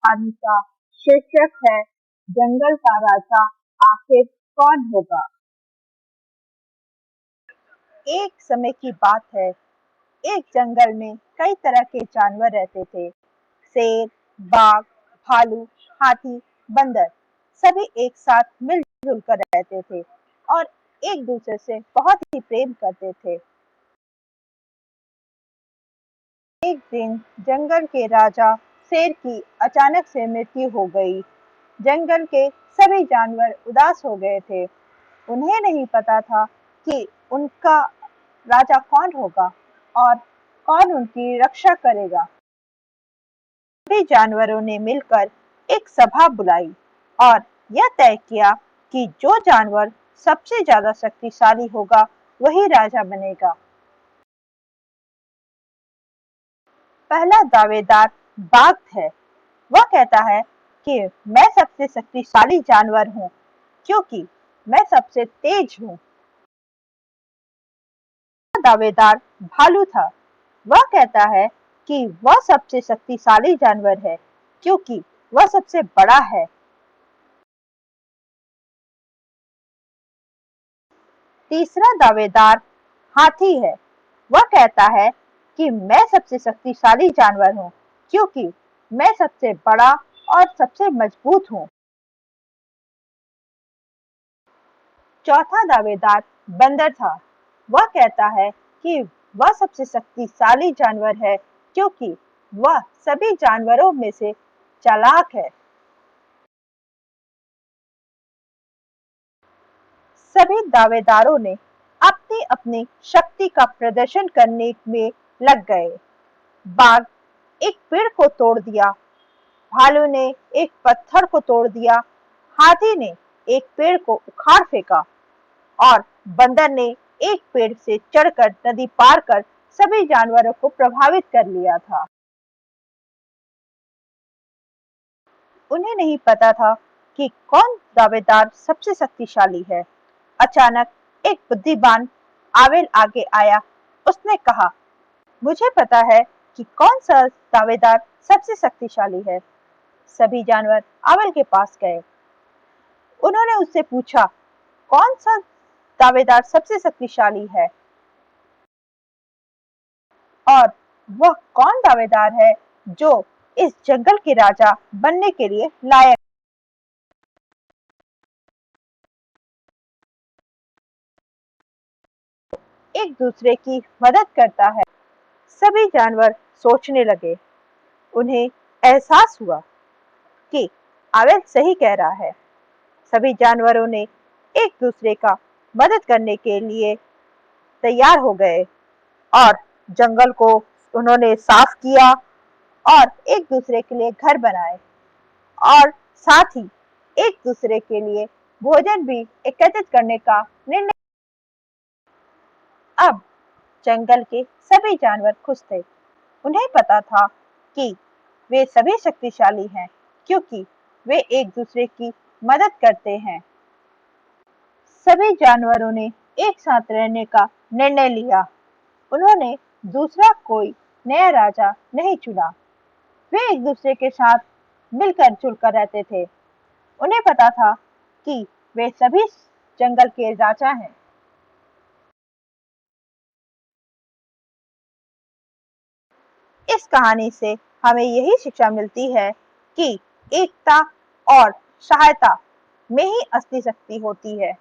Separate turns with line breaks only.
कहानी का शीर्षक है जंगल का राजा आखिर कौन होगा। एक समय की बात है। एक जंगल में कई तरह के जानवर रहते थे। शेर, बाघ, भालू, हाथी, बंदर सभी एक साथ मिलजुल कर रहते थे और एक दूसरे से बहुत ही प्रेम करते थे। एक दिन जंगल के राजा शेर की अचानक से मृत्यु हो गई। जंगल के सभी जानवर उदास हो गए थे। उन्हें नहीं पता था कि उनका राजा कौन होगा और कौन उनकी रक्षा करेगा। सभी जानवरों ने मिलकर एक सभा बुलाई और यह तय किया कि जो जानवर सबसे ज्यादा शक्तिशाली होगा वही राजा बनेगा। पहला दावेदार बाघ है। वह कहता है कि मैं सबसे शक्तिशाली जानवर हूँ क्योंकि मैं सबसे तेज हूँ। दावेदार भालू था। वह कहता है कि वह सबसे शक्तिशाली जानवर है क्योंकि वह सबसे बड़ा है। तीसरा दावेदार हाथी है। वह कहता है कि मैं सबसे शक्तिशाली जानवर हूँ क्योंकि मैं सबसे बड़ा और सबसे मजबूत हूँ। चौथा दावेदार बंदर था। वह कहता है कि वह सबसे शक्तिशाली जानवर है क्योंकि वह सभी जानवरों में से चालाक है। सभी दावेदारों ने अपनी अपनी शक्ति का प्रदर्शन करने में लग गए। बाघ एक पेड़ को तोड़ दिया, भालू ने एक पत्थर को तोड़ दिया, हाथी ने एक पेड़ को उखाड़ फेंका और बंदर ने एक पेड़ से चढ़कर नदी पार कर सभी जानवरों को प्रभावित कर लिया था। उन्हें नहीं पता था कि कौन दावेदार सबसे शक्तिशाली है। अचानक एक बुद्धिमान आवेल आगे आया। उसने कहा, मुझे पता है कि कौन सा दावेदार सबसे शक्तिशाली है। सभी जानवर आवेल के पास गए। उन्होंने उससे पूछा, कौन सा दावेदार सबसे शक्तिशाली है और वह कौन दावेदार है जो इस जंगल के राजा बनने के लिए लायक। एक दूसरे की मदद करता है। सभी जानवर सोचने लगे। उन्हें एहसास हुआ कि आवेल सही कह रहा है। सभी जानवरों ने एक दूसरे का मदद करने के लिए तैयार हो गए और जंगल को उन्होंने साफ किया और एक दूसरे के लिए घर बनाए और साथ ही एक दूसरे के लिए भोजन भी एकत्रित करने का निर्णय। अब जंगल के सभी जानवर खुश थे। उन्हें पता था कि वे सभी शक्तिशाली हैं क्योंकि वे एक दूसरे की मदद करते हैं। सभी जानवरों ने एक साथ रहने का निर्णय लिया। उन्होंने दूसरा कोई नया राजा नहीं चुना। वे एक दूसरे के साथ मिलकर जुलकर रहते थे। उन्हें पता था कि वे सभी जंगल के राजा हैं। इस कहानी से हमें यही शिक्षा मिलती है कि एकता और सहायता में ही असली शक्ति होती है।